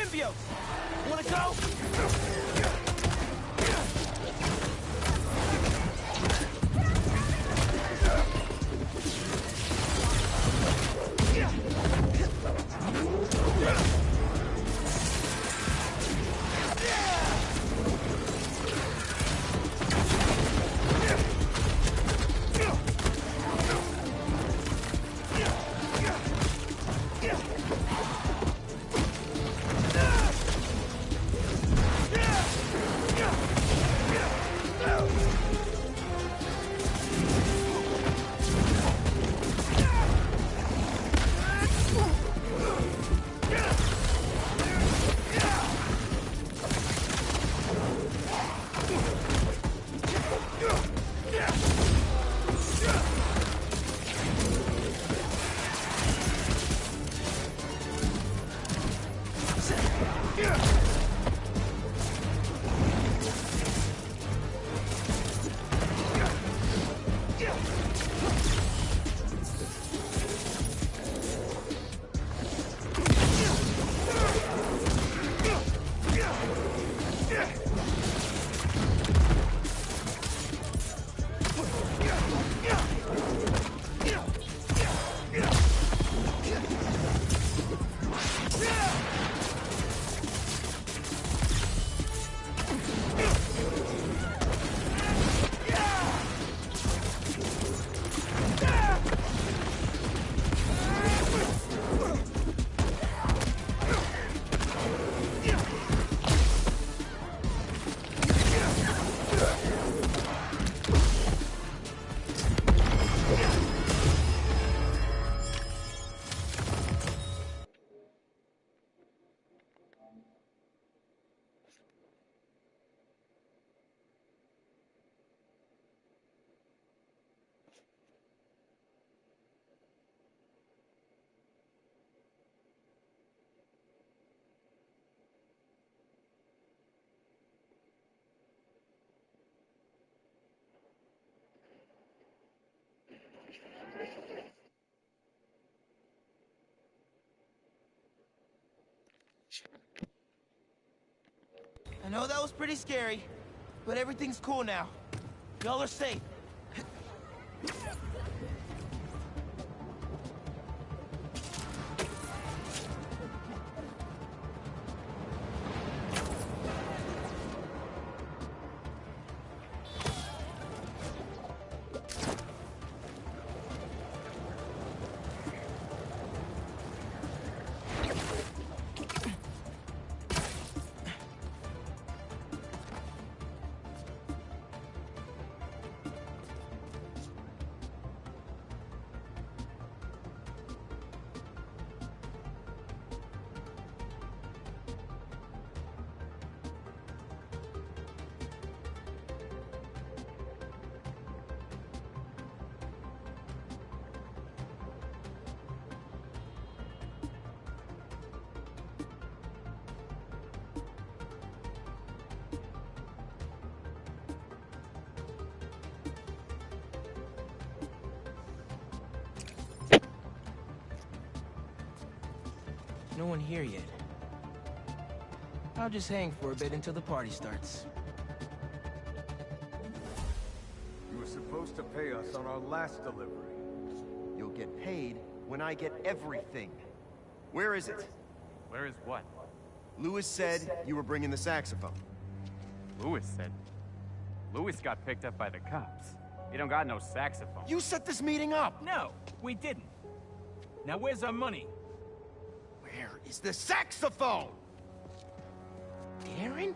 symbiotes. Wanna go? I know that was pretty scary, but everything's cool now. Y'all are safe. No one here yet. I'll just hang for a bit until the party starts. You were supposed to pay us on our last delivery. You'll get paid when I get everything. Where is it? Where is what? Lewis said you were bringing the saxophone. Lewis said? Lewis got picked up by the cops. He don't got no saxophone. You set this meeting up! No, we didn't. Now where's our money? Where is the saxophone? Aaron?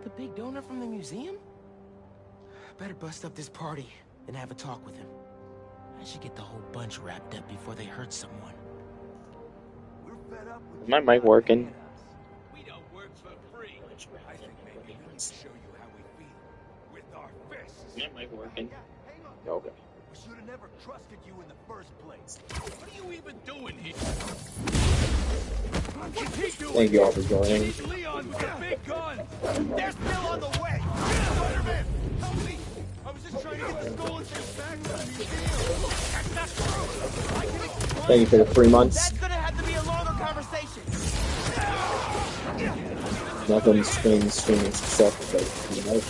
The big donor from the museum? Better bust up this party and have a talk with him. I should get the whole bunch wrapped up before they hurt someone. Is my mic working? We don't work for free. I think maybe we can show you how we feel with our fists. Is my mic working? Okay. We should have never trusted you in the first place. What are you even doing here? What's he doing? Thank you all for joining. He's Leon with the big gun. They're still on the way. Spider-Man, help me. I was just trying to get the stolen things back from the museum. That's not true. I can explain. Thank you for the 3 months. That's gonna have to be a longer conversation. Nothing mainstream except like, you know.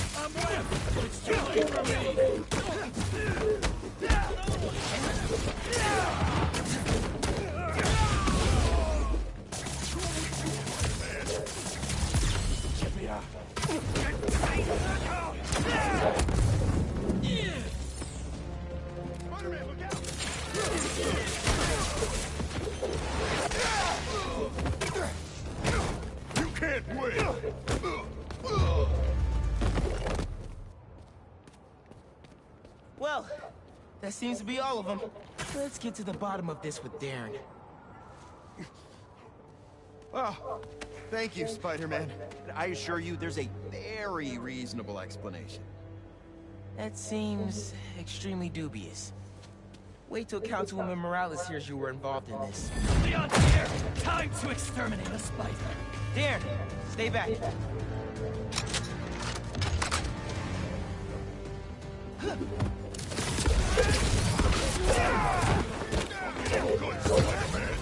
You can't win! Well, that seems to be all of them. Let's get to the bottom of this with Darren. Oh, thank you, Spider-Man. I assure you, there's a very reasonable explanation. That seems extremely dubious. Wait till Councilwoman Morales hears you were involved in this. Leon's here! Time to exterminate a spider! Darren, stay back. Good Spider-Man!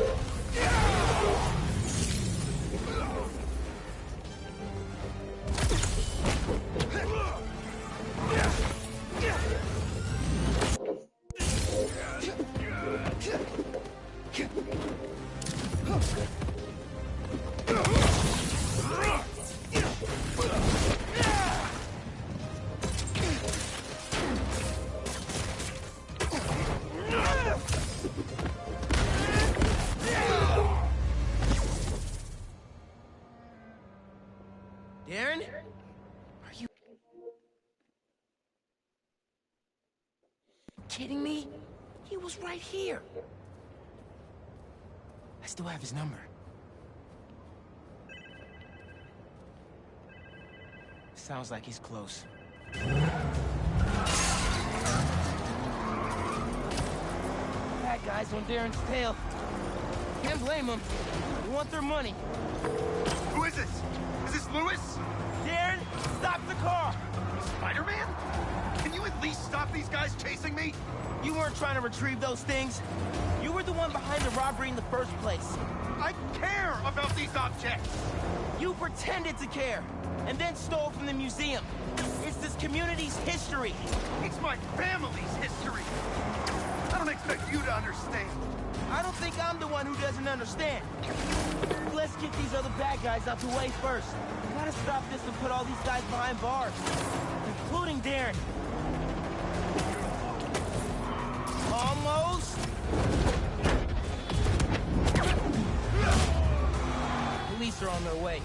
Darren? Are you kidding me? He was right here. I still have his number. Sounds like he's close. Bad guys on Darren's tail. Can't blame them. They want their money. Who is this? Is this Lewis? Darren, stop the car! Spider-Man? Can you at least stop these guys chasing me? You weren't trying to retrieve those things. You were the one behind the robbery in the first place. I care about these objects! You pretended to care, and then stole from the museum. It's this community's history. It's my family's history! I don't expect you to understand. I don't think I'm the one who doesn't understand. Let's get these other bad guys out the way first. We gotta stop this and put all these guys behind bars, including Darren. Almost. Police are on their way.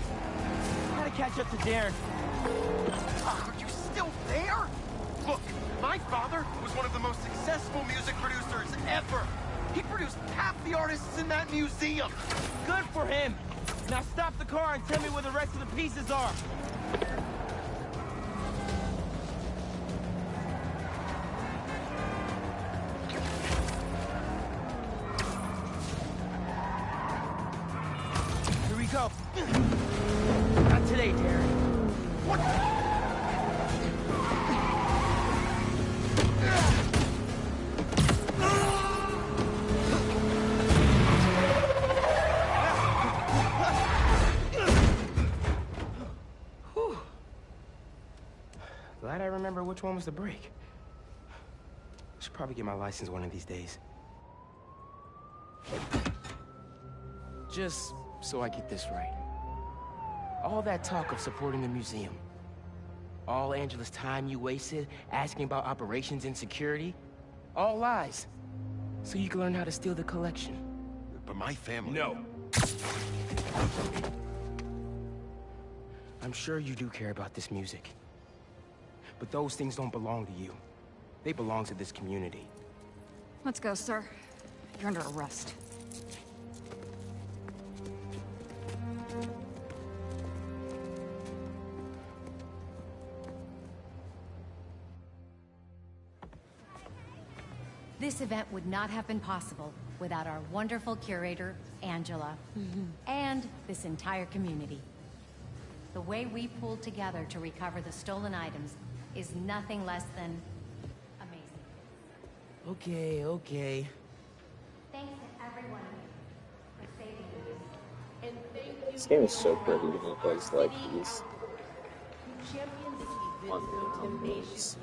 Gotta catch up to Darren. Are you still there? Look, my father was one of the most successful music producers ever. He produced half the artists in that museum. Good for him. Now stop the car and tell me where the rest of the pieces are. Here we go. Not today, Darren. What? Glad I remember which one was the brake. Should probably get my license one of these days. Just so I get this right. All that talk of supporting the museum. All Angela's time you wasted asking about operations and security. All lies. So you can learn how to steal the collection. But my family... No. I'm sure you do care about this music. But those things don't belong to you. They belong to this community. Let's go, sir. You're under arrest. This event would not have been possible without our wonderful curator, Angela, and this entire community. The way we pulled together to recover the stolen items is nothing less than amazing. Okay. Thanks to everyone for saving us. And thank you This game is so pretty when it does like these fun moves.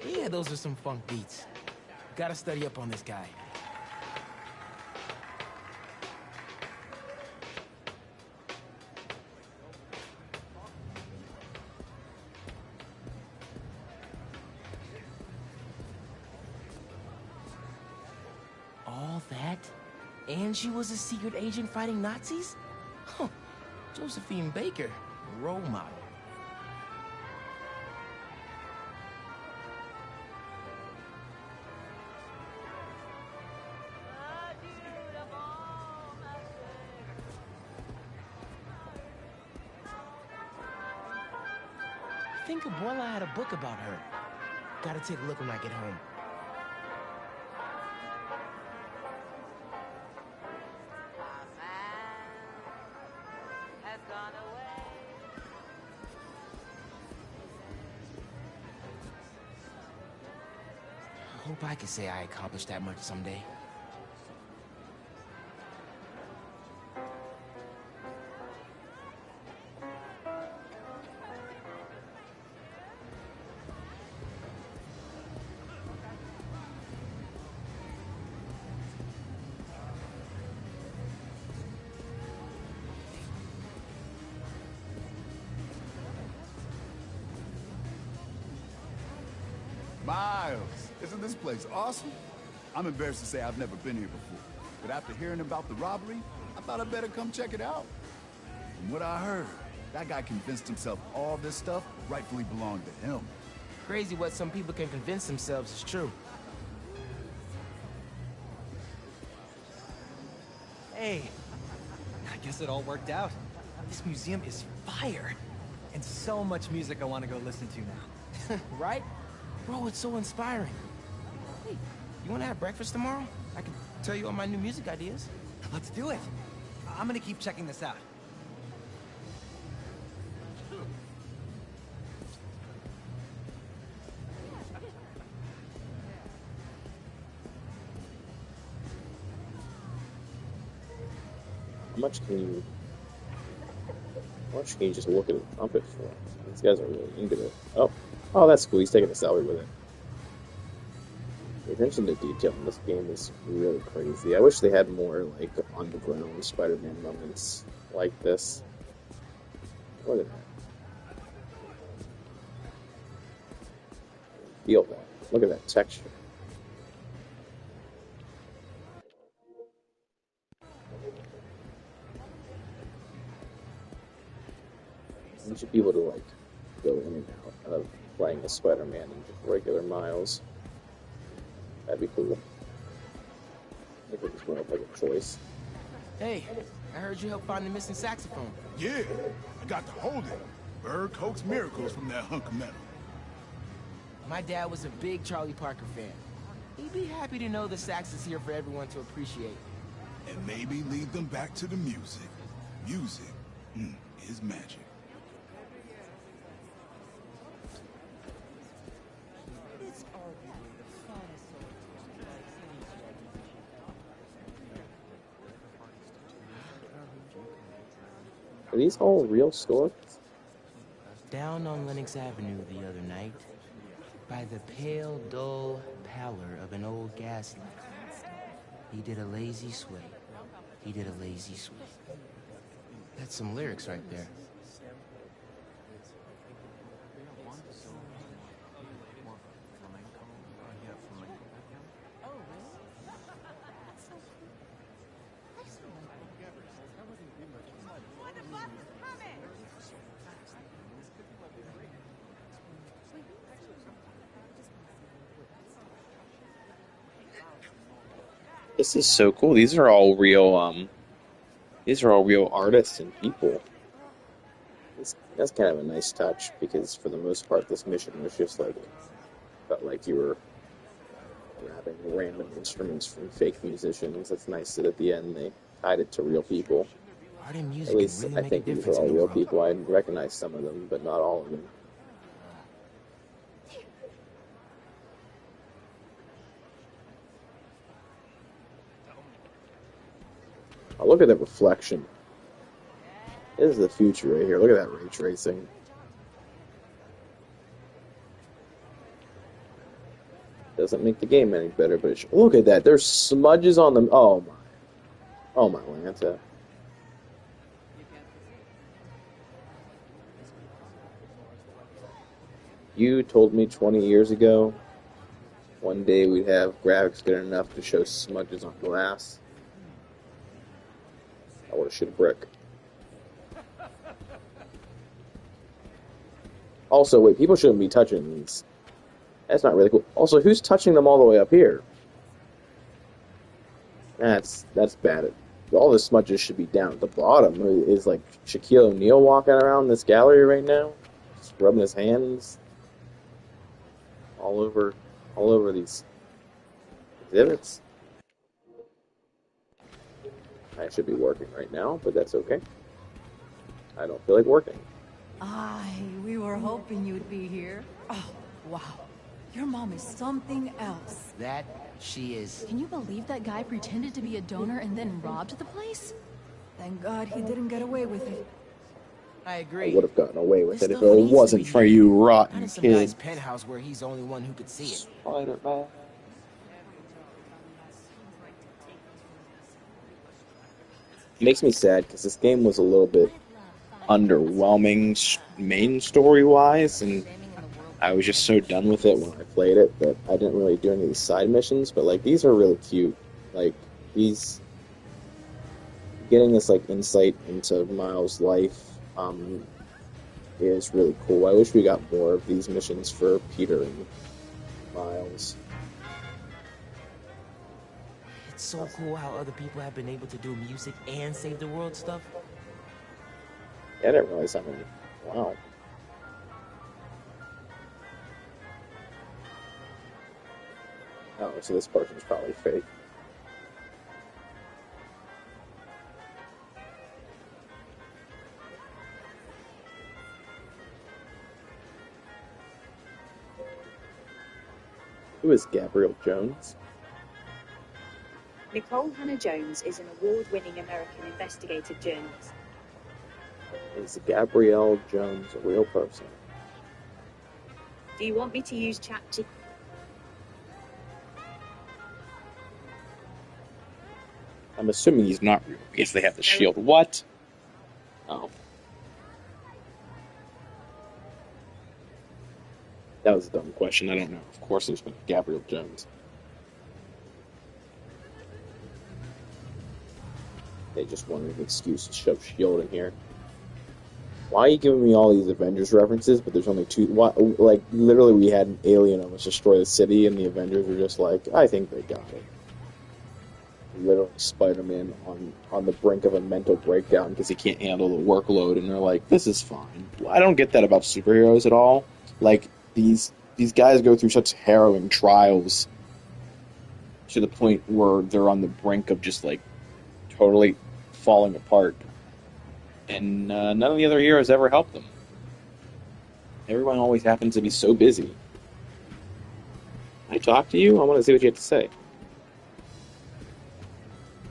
Yeah, those are some funk beats. Gotta study up on this guy. All that? And she was a secret agent fighting Nazis? Huh. Josephine Baker, a role model. I think Abuela had a book about her. Gotta take a look when I get home. I hope I could say I accomplished that much someday. Miles, isn't this place awesome? I'm embarrassed to say I've never been here before, but after hearing about the robbery, I thought I'd better come check it out. From what I heard, that guy convinced himself all this stuff rightfully belonged to him. Crazy what some people can convince themselves is true. Hey, I guess it all worked out. This museum is fire. And so much music I want to go listen to now. Right? Bro, it's so inspiring. Hey, you want to have breakfast tomorrow? I can tell you all my new music ideas. Let's do it. I'm gonna keep checking this out. How much can you just look at a trumpet for? These guys are really into it. Oh, that's cool. He's taking a selfie with it. The attention to detail in this game is really crazy. I wish they had more like underground Spider-Man moments like this. Look at that. Feel that. Look at that texture. You should be able to like go in and out of playing as Spider-Man and just regular Miles. That'd be cool. I think it's more of like a choice. Hey, I heard you helped find the missing saxophone. Yeah, I got to hold it. Bird coaxed miracles from that hunk of metal. My dad was a big Charlie Parker fan. He'd be happy to know the sax is here for everyone to appreciate. And maybe lead them back to the music. Music is magic. Are these all real stores? Down on Lenox Avenue the other night, by the pale, dull pallor of an old gas lamp, he did a lazy sway. He did a lazy sway. That's some lyrics right there. This is so cool. These are all real artists and people. That's kind of a nice touch because for the most part this mission was just like felt like you were grabbing random instruments from fake musicians. It's nice that at the end they tied it to real people. Art and music At least really I make think a these are difference all in the real world. people. I recognize some of them, but not all of them. Oh, look at that reflection. This is the future right here. Look at that ray tracing. Doesn't make the game any better, but look at that. There's smudges on them. Oh my. Oh my Lanta. You told me 20 years ago one day we'd have graphics good enough to show smudges on glass. I would have shit a brick. Also, wait, people shouldn't be touching these. That's not really cool. Also, who's touching them all the way up here? That's bad. All the smudges should be down at the bottom. Is like Shaquille O'Neal walking around this gallery right now, just rubbing his hands all over these exhibits. I should be working right now, but that's okay. I don't feel like working. We were hoping you'd be here. Oh, wow. Your mom is something else. That she is. Can you believe that guy pretended to be a donor and then robbed the place? Thank God he didn't get away with it. I I agree. would have gotten away with This it if stuff it needs to wasn't be for here. you Not rotten in some guy's kids. penthouse where he's the only one who could see it. Spider-Man. Makes me sad because this game was a little bit underwhelming main story-wise, and I was just so done with it when I played it that I didn't really do any of these side missions, but like these are really cute. Like these getting this like insight into Miles' life is really cool. I wish we got more of these missions for Peter and Miles. It's so cool how other people have been able to do music and save the world stuff. I didn't realize how many. Wow. Oh, so this person's probably fake. Who is Gabrielle Jones? Nicole Hannah-Jones is an award-winning American investigative journalist. Is Gabrielle Jones a real person? Do you want me to use ChatGPT? I'm assuming he's not real because they have the shield. What? Oh. That was a dumb question. I don't know. Of course there's been Gabrielle Jones. They just wanted an excuse to shove S.H.I.E.L.D. in here. Why are you giving me all these Avengers references, but there's only two? Why, like, literally we had an alien almost destroy the city, and the Avengers were just like, I think they got it. Literally Spider-Man on the brink of a mental breakdown because he can't handle the workload, and they're like, this is fine. I don't get that about superheroes at all. Like, these guys go through such harrowing trials to the point where they're on the brink of just, like, totally falling apart. And none of the other heroes ever help them. Everyone always happens to be so busy. I talk to you? I want to see what you have to say.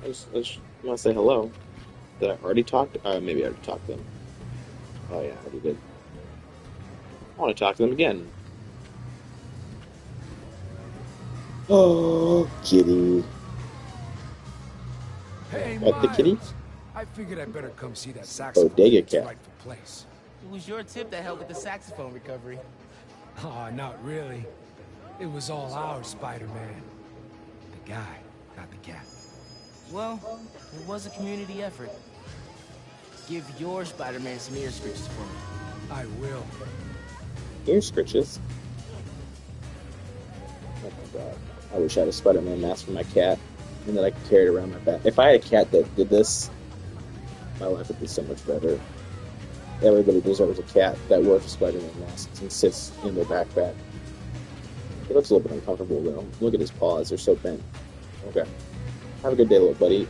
I just want to say hello. Did I already talk to maybe I already talked to them. Oh yeah, I already did. I want to talk to them again. Oh, kitty. Hey, What, the kitty? I figured I'd better come see that Bodega saxophone in its cat. rightful place. It was your tip that helped with the saxophone recovery. Oh, not really. It was all ours, Spider-Man. The guy, not the cat. Well, it was a community effort. Give your Spider-Man some ear scratches for me. I will. Ear scritches. Oh my god. I wish I had a Spider-Man mask for my cat, and that I could carry it around my back. If I had a cat that did this, my life would be so much better. Everybody deserves a cat that wears a Spider-Man mask and sits in their backpack. He looks a little bit uncomfortable, though. Look at his paws. They're so bent. Okay. Have a good day, little buddy.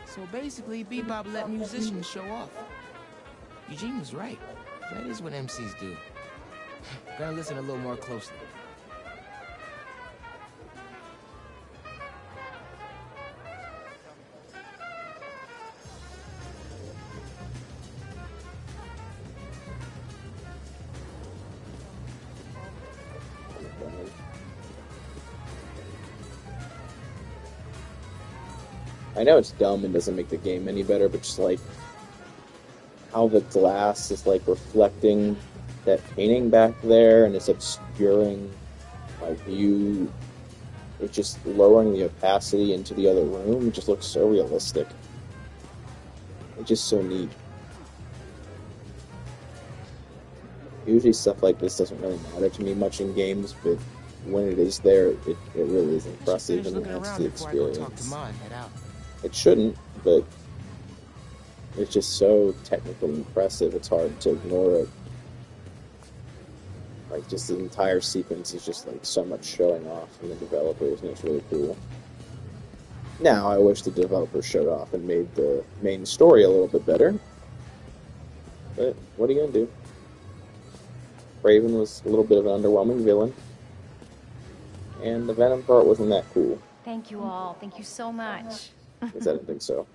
So basically, Bebop let musicians show off. Eugene was right. That is what MCs do. Gotta listen a little more closely. I know it's dumb and doesn't make the game any better, but just like how the glass is like reflecting that painting back there and it's obscuring my view. It's just lowering the opacity into the other room. It just looks so realistic. It's just so neat. Usually stuff like this doesn't really matter to me much in games, but when it is there, it really is impressive and adds to the experience. It shouldn't, but it's just so technically impressive, it's hard to ignore it. Like, just the entire sequence is just, like, so much showing off from the developers, and it's really cool. Now, I wish the developers showed off and made the main story a little bit better. But, what are you gonna do? Raven was a little bit of an underwhelming villain. And the Venom part wasn't that cool. Thank you all. Thank you so much. Because I didn't think so.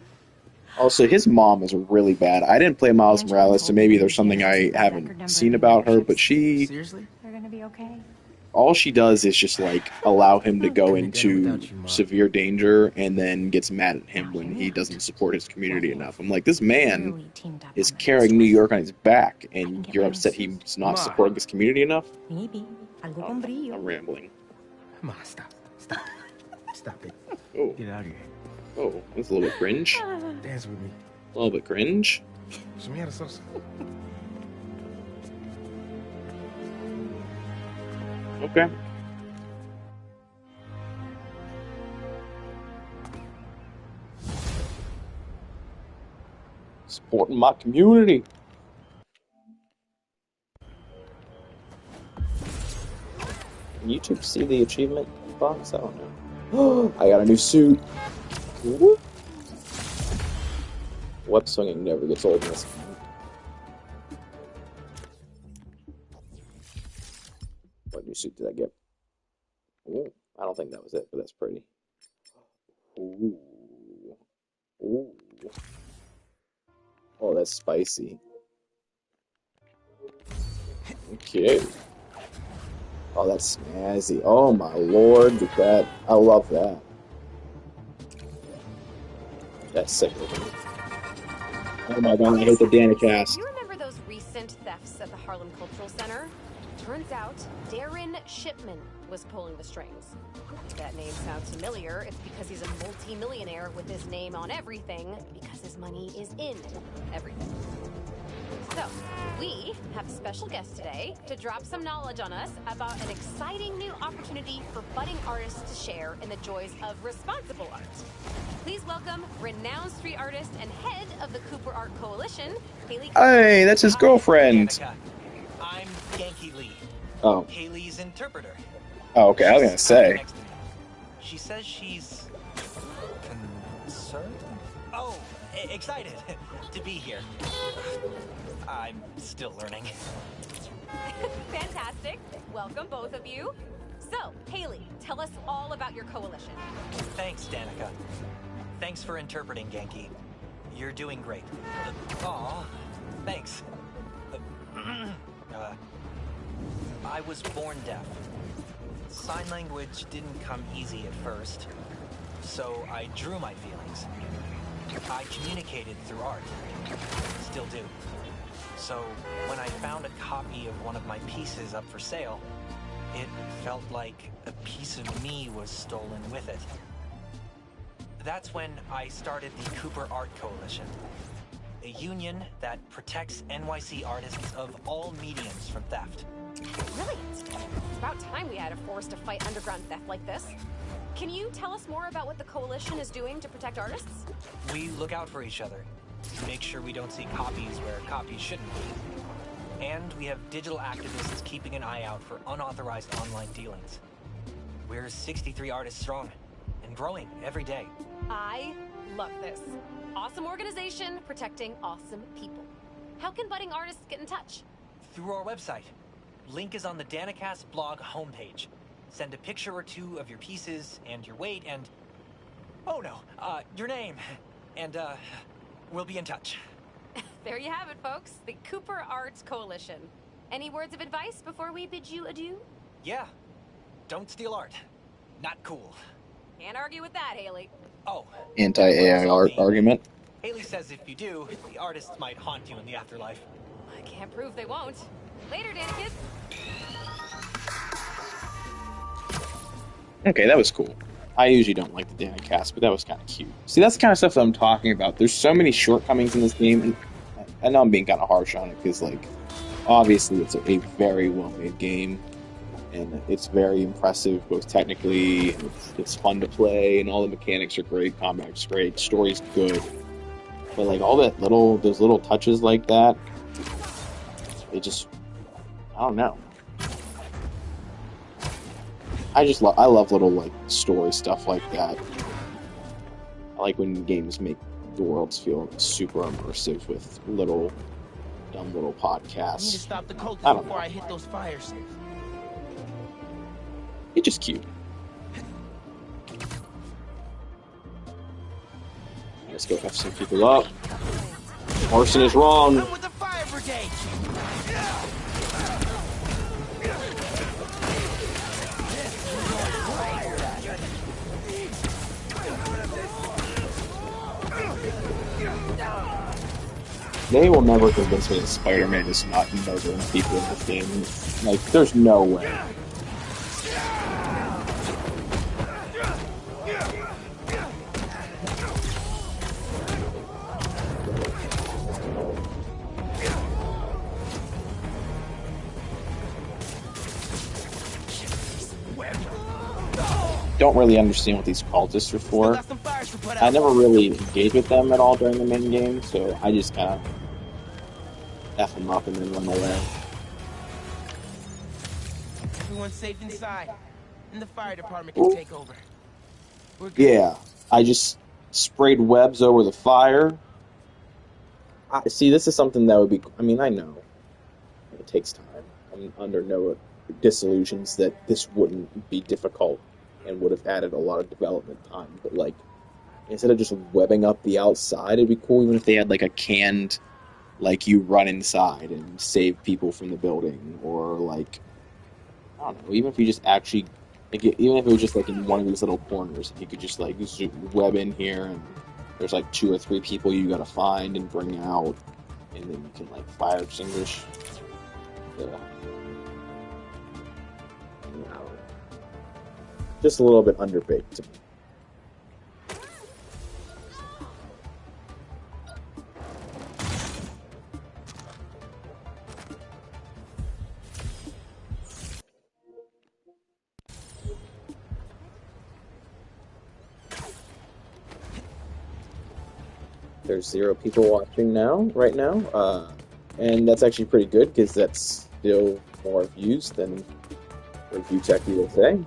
Also, his mom is really bad. I didn't play Miles Morales, so maybe there's something I haven't seen about her, but she... Seriously? They're gonna be okay. All she does is just, like, allow him to go into severe danger and then gets mad at him when he doesn't support his community enough. I'm like, this man is carrying New York on his back, and you're upset he's not supporting his community enough? I'm rambling. Come on, stop. Stop it. Oh. Get out of here. Oh, that's a little bit cringe. Dance with me. A little bit cringe. Okay. Supporting my community. Can YouTube see the achievement box? I don't know. I got a new suit. Whoop. Web swinging never gets old in this game. What new suit did I get? Ooh, I don't think that was it, but that's pretty. Ooh. Ooh. Oh, that's spicy. Okay. Oh, that's snazzy. Oh my lord, look at that. I love that. That's sick looking. Oh my god, I hate the Danicast. Do you remember those recent thefts at the Harlem Cultural Center? Turns out, Darren Shipman was pulling the strings. If that name sounds familiar, it's because he's a multi-millionaire with his name on everything, because his money is in everything. So, we have a special guest today to drop some knowledge on us about an exciting new opportunity for budding artists to share in the joys of responsible art. Please welcome renowned street artist and head of the Cooper Art Coalition, Haley. Hey, that's his girlfriend. Danica. I'm Genki Lee. Oh. Haley's interpreter. Oh, okay, I was gonna say. She says she's concerned? Oh, excited to be here. I'm still learning. Fantastic. Welcome, both of you. So, Haley, tell us all about your coalition. Thanks, Danica. Thanks for interpreting, Genki. You're doing great. Aw, thanks. I was born deaf. Sign language didn't come easy at first, so I drew my feelings. I communicated through art. Still do. So, when I found a copy of one of my pieces up for sale, it felt like a piece of me was stolen with it. That's when I started the Cooper Art Coalition, a union that protects NYC artists of all mediums from theft. Brilliant. It's about time we had a force to fight underground theft like this. Can you tell us more about what the coalition is doing to protect artists? We look out for each other, make sure we don't see copies where copies shouldn't be. And we have digital activists keeping an eye out for unauthorized online dealings. We're 63 artists strong, and growing every day. I love this. Awesome organization protecting awesome people. How can budding artists get in touch? Through our website. Link is on the Danicast blog homepage. Send a picture or two of your pieces and your weight and... Oh no, your name. And, we'll be in touch. There you have it, folks. The Cooper Arts Coalition. Any words of advice before we bid you adieu? Yeah. Don't steal art. Not cool. Can't argue with that, Haley. Oh. Anti-AI art argument. Haley says if you do, the artists might haunt you in the afterlife. I can't prove they won't. Later, Danikid. Okay, that was cool. I usually don't like the Danicast, but that was kind of cute. See, that's the kind of stuff that I'm talking about. There's so many shortcomings in this game, and I know I'm being kind of harsh on it, because, like, obviously it's a very well-made game, and it's very impressive, both technically, and it's fun to play, and all the mechanics are great, combat's great, story's good. But, like, all those little touches like that, it just, I don't know. I love little, like, story stuff like that. I like when games make the worlds feel super immersive with dumb little podcasts. I need to stop the cultists I don't before know. I hit those fires. It's just cute. Let's go F some people up. Arson is wrong. Come with the fire brigade. They will never convince me that Spider-Man is not murdering people in this game. Like, there's no way. Don't really understand what these cultists are for. I never really engaged with them at all during the main game, so I just kind of F them up and then run away. Everyone's safe inside, and the fire department can take over. We're good. Yeah, I just sprayed webs over the fire. See, this is something that would be... I mean, I know it takes time. I'm under no disillusions that this wouldn't be difficult and would have added a lot of development time. But, like, instead of just webbing up the outside, it'd be cool even if they had, like, a canned, like, you run inside and save people from the building. Or, like, I don't know, even if you just actually... Like, even if it was just, like, in one of these little corners, if you could just, like, web in here and there's, like, 2 or 3 people you gotta find and bring out, and then you can, like, fire extinguish. Yeah. Just a little bit underbaked to me. There's 0 people watching right now, and that's actually pretty good because that's still more views than Review Tech USA.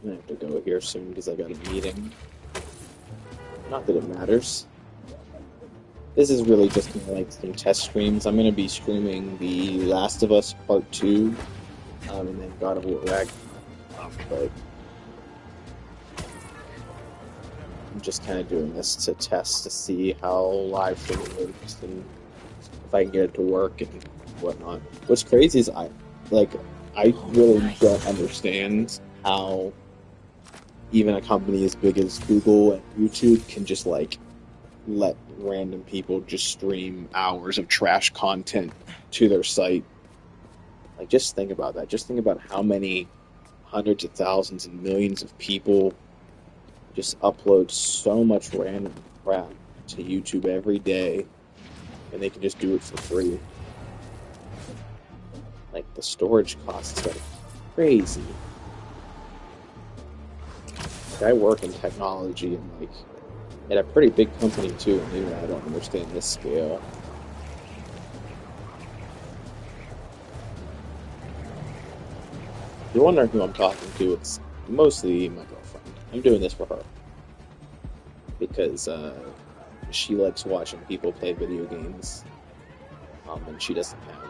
I have to go here soon because I got a meeting. Not that it matters. This is really just like some test streams. I'm gonna be streaming The Last of Us Part 2, and then God of War Ragnarok. But I'm just kind of doing this to test to see how live streaming works and if I can get it to work and whatnot. What's crazy is I really don't understand how even a company as big as Google and YouTube can just like let random people just stream hours of trash content to their site. Like, just think about that. Just think about how many hundreds of thousands and millions of people just upload so much random crap to YouTube every day, and they can just do it for free. Like, the storage costs are crazy. Like, I work in technology and like at a pretty big company too, and even I don't understand this scale. If you're wondering who I'm talking to, it's mostly my girlfriend. I'm doing this for her because she likes watching people play video games, and she doesn't have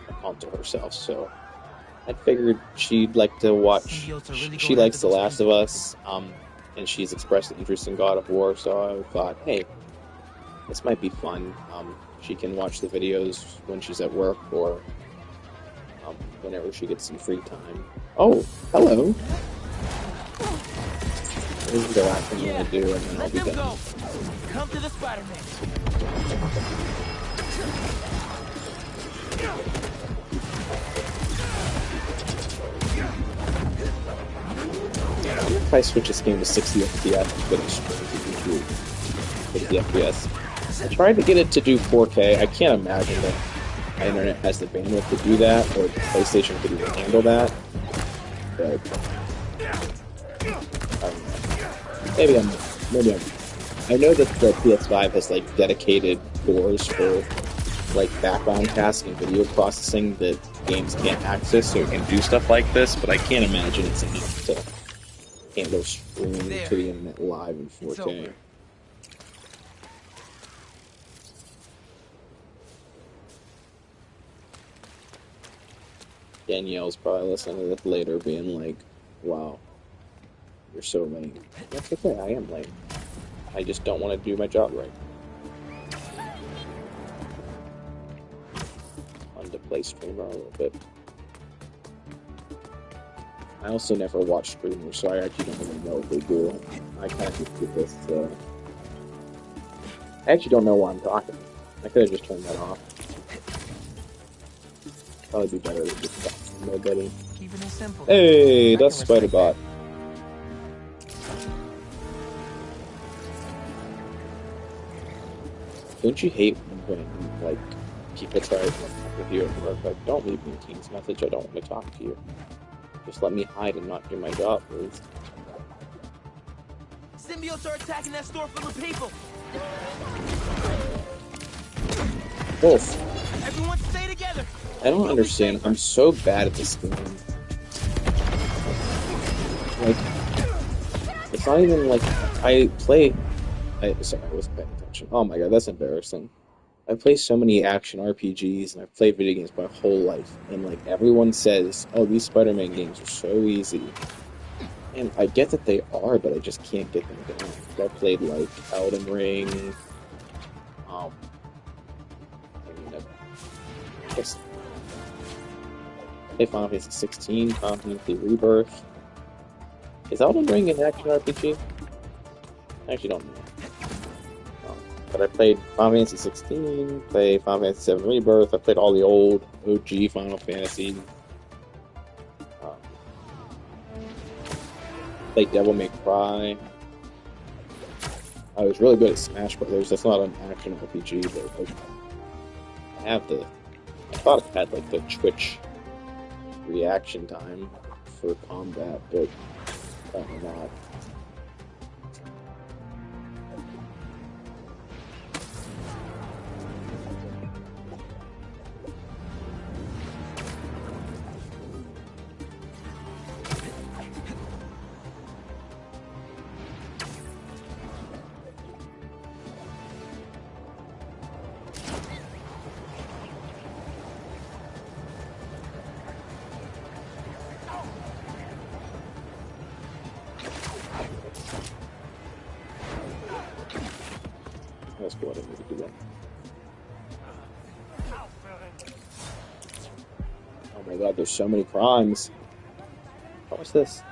a console herself, so I figured she'd like to watch. She likes The Last of Us, and she's expressed an interest in God of War, so I thought, hey, this might be fun. She can watch the videos when she's at work or whenever she gets some free time. Oh, hello! This is the last thing I'm gonna do, and then I'll be done. Come to the Spider-Man. If I switch this game to 60 FPS, but it's 50 FPS. I tried to get it to do 4K. I can't imagine that my internet has the bandwidth to do that, or the PlayStation could even handle that. But I don't know. Maybe I'm. I know that the PS5 has like dedicated doors for like background tasks and video processing that games can't access, so it can do stuff like this. But I can't imagine it's enough to handle streaming to the internet live in 4K. Danielle's probably listening to this later being like, wow, you're so lame. That's okay, I am lame. I just don't want to do my job right. Fun to play streamer a little bit. I also never watch streamers, so I actually don't really know what they do. I kind of just did this, I actually don't know why I'm talking. I could have just turned that off. Probably be better to just talk to nobody. Hey, that's Spider-Bot. Don't you hate when, like, people try to talk with you at work? Like, don't leave me a Teams message, I don't want to talk to you. Just let me hide and not do my job, please. Symbiotes are attacking that store full of people. Wolf. Everyone stay together. I don't understand. I'm so bad at this game. Like, it's not even like I play. Sorry, I wasn't paying attention. Oh my god, that's embarrassing. I play so many action RPGs and I've played video games my whole life, and like everyone says, "Oh, these Spider-Man games are so easy." And I get that they are, but I just can't get them down. I played like Elden Ring. I guess I played Final Fantasy 16, Final Fantasy Rebirth. Is Elden Ring an action RPG? I actually don't know. But I played Final Fantasy 16, played Final Fantasy 7 Rebirth, I played all the old OG Final Fantasy. Played Devil May Cry. I was really good at Smash Brothers. That's not an action RPG, but like, I thought it had like the Twitch reaction time for combat, but apparently not. that's cool. I didn't need to do that. Oh my god, there's so many crimes. What's this?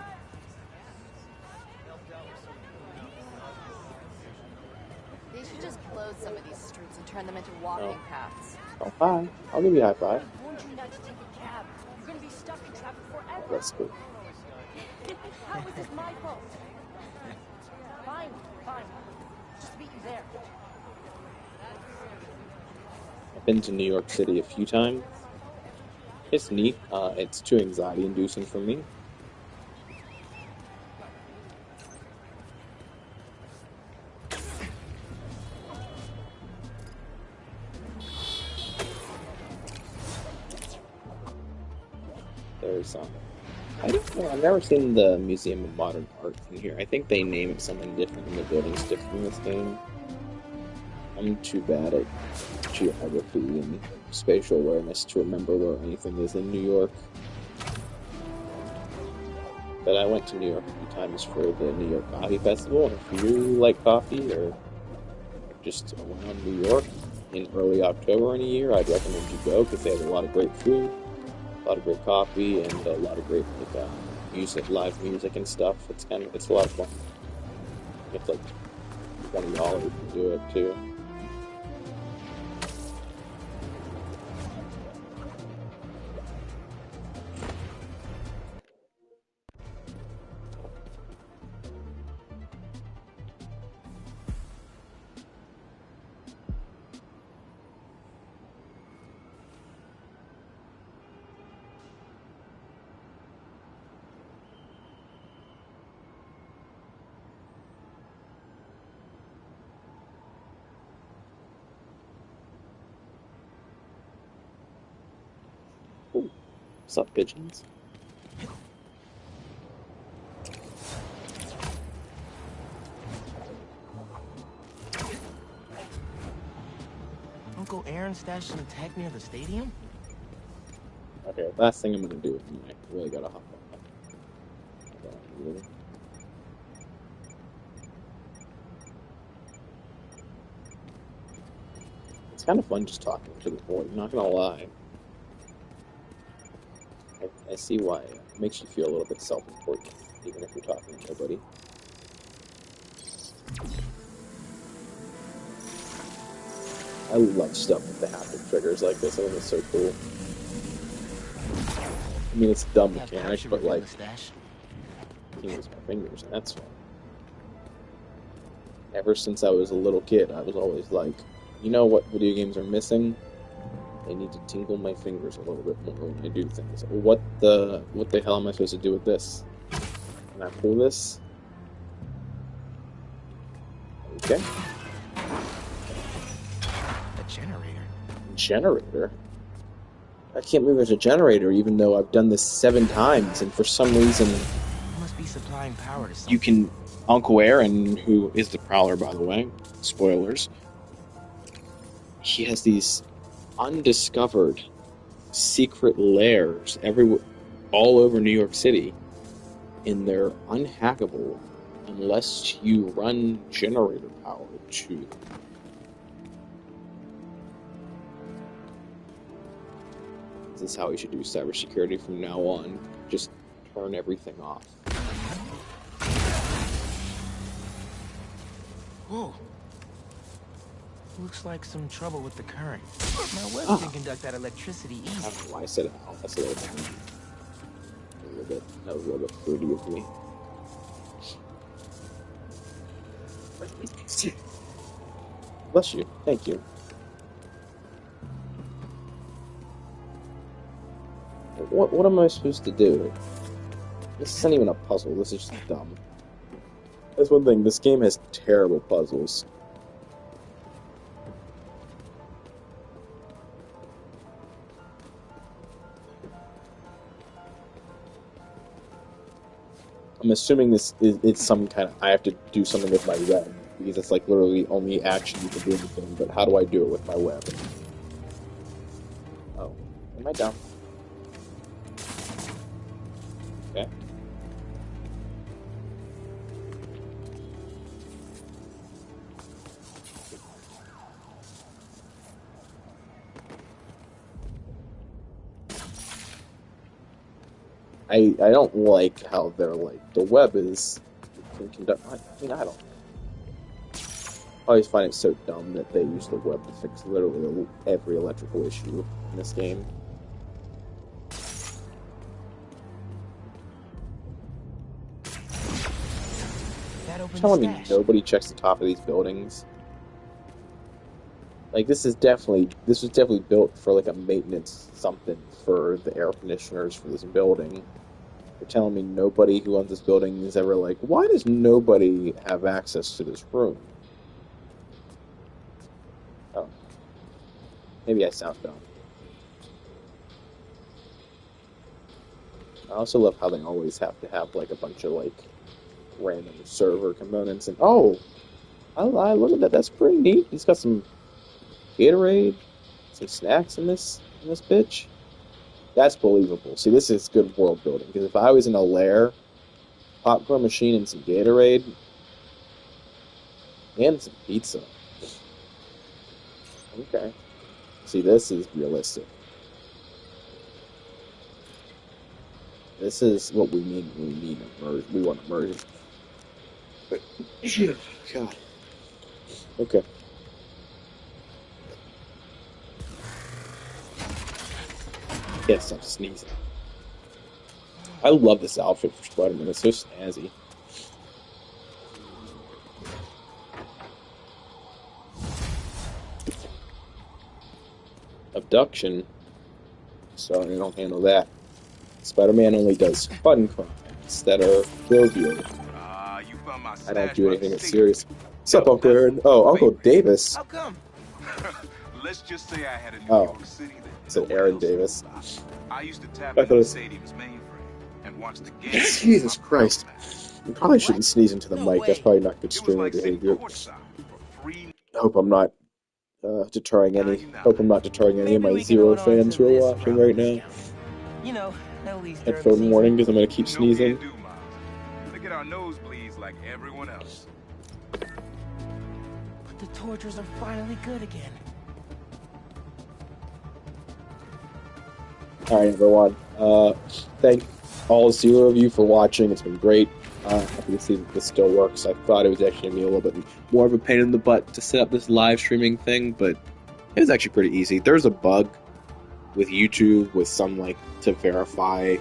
They should just close some of these streets and turn them into walking paths. Oh, hi. I'll give you a high five. I warned you not to take a cab. You're gonna be stuck in traffic forever. That's cool. How is this my fault? Fine. Just meet you there. I've been to New York City a few times. It's neat. It's too anxiety-inducing for me. There's I don't know. I've never seen the Museum of Modern Art in here. I think they name it something different, and the building's different in this game. I'm too bad at geography and spatial awareness to remember where anything is in New York. But I went to New York a few times for the New York Coffee Festival, and if you like coffee or just around New York in early October in a year, I'd recommend you go because they have a lot of great food, a lot of great coffee, and a lot of great music, live music and stuff. It's a lot of fun. It's like $20 to do it too. What's up, pigeons? Uncle Aaron stashed some tech near the stadium? Okay, last thing I'm gonna do, I really gotta hop on. It's kind of fun just talking to the boy, I'm not gonna lie. I see why. It makes you feel a little bit self-important, even if you're talking to nobody. I love stuff with the haptic triggers like this. I think it's so cool. I mean, it's a dumb mechanic, but like, I can use my fingers, and that's fun. Ever since I was a little kid, I was always like, you know what video games are missing? I need to tingle my fingers a little bit more when I do things. What the hell am I supposed to do with this? Can I pull this? Okay. A generator? Generator? I can't believe there's a generator, even though I've done this 7 times, and for some reason... It must be supplying power to something. You can... Uncle Aaron, who is the Prowler, by the way, spoilers, he has these undiscovered secret lairs all over New York City, and they're unhackable unless you run generator power to them. This is how we should do cybersecurity from now on. Just turn everything off. Whoa. Looks like some trouble with the current. My web can conduct that electricity easy. I don't know why I said ow. That's a little bit. That was a little bit fruity of me. Bless you. Thank you. What am I supposed to do? This isn't even a puzzle. This is just dumb. That's one thing. This game has terrible puzzles. I'm assuming this is some kind of... I have to do something with my web, because it's like literally the only action you can do anything, but how do I do it with my web? Oh. Am I down? Okay. I don't like how they're like the web is can conduct. I mean, I don't. I always find it so dumb that they use the web to fix literally every electrical issue in this game. Telling me nobody checks the top of these buildings. Like this was definitely built for like a maintenance something for the air conditioners for this building. You're telling me nobody who owns this building is ever like, why does nobody have access to this room? Oh. Maybe I sound dumb. I also love how they always have to have like a bunch of like random server components and oh, I look at that. That's pretty neat. He's got some Gatorade, some snacks in this bitch. That's believable. See, this is good world building because if I was in a lair, popcorn machine and some Gatorade and some pizza. Okay. See, this is realistic. This is what we need. We want immersion. God. Okay. Can't stop sneezing. I love this outfit for Spider-Man. It's so snazzy. Abduction. Sorry, I don't handle that. Spider-Man only does fun crimes that are trivial. I don't do anything that's serious. What's up, Uncle Aaron? Oh, Uncle Davis. How come? Let's just say I had a New York City that said Aaron Davis. I used to tap into Sadie's mainframe and watch the game. Jesus Christ. You probably shouldn't sneeze into the mic. That's probably not good streamer behavior. I hope I'm not deterring any of my Zero fans who are watching right now. You know, at least Headphone warning because I'm gonna keep sneezing. Look at our nosebleeds like everyone else. But the tortures are finally good again. Alright, everyone. Thank all 0 of you for watching. It's been great. Happy to see that this still works. I thought it was actually going to be a little bit more of a pain in the butt to set up this live streaming thing, but it was actually pretty easy. There's a bug with YouTube with some, like, to verify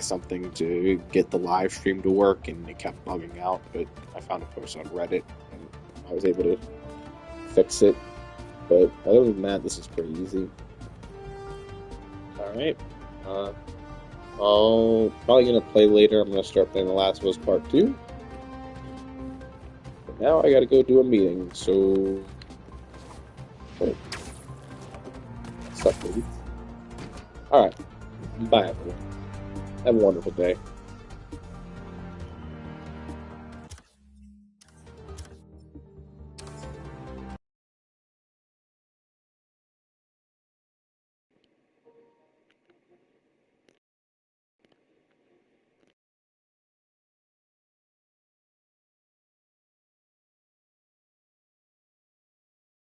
something to get the live stream to work, and it kept bugging out, but I found a post on Reddit, and I was able to fix it. But other than that, this is pretty easy. Alright. I'll probably gonna play later. I'm gonna start playing The Last of Us Part 2. But now I gotta go do a meeting, so... Wait. What's up, baby? Alright. Bye, everyone. Have a wonderful day.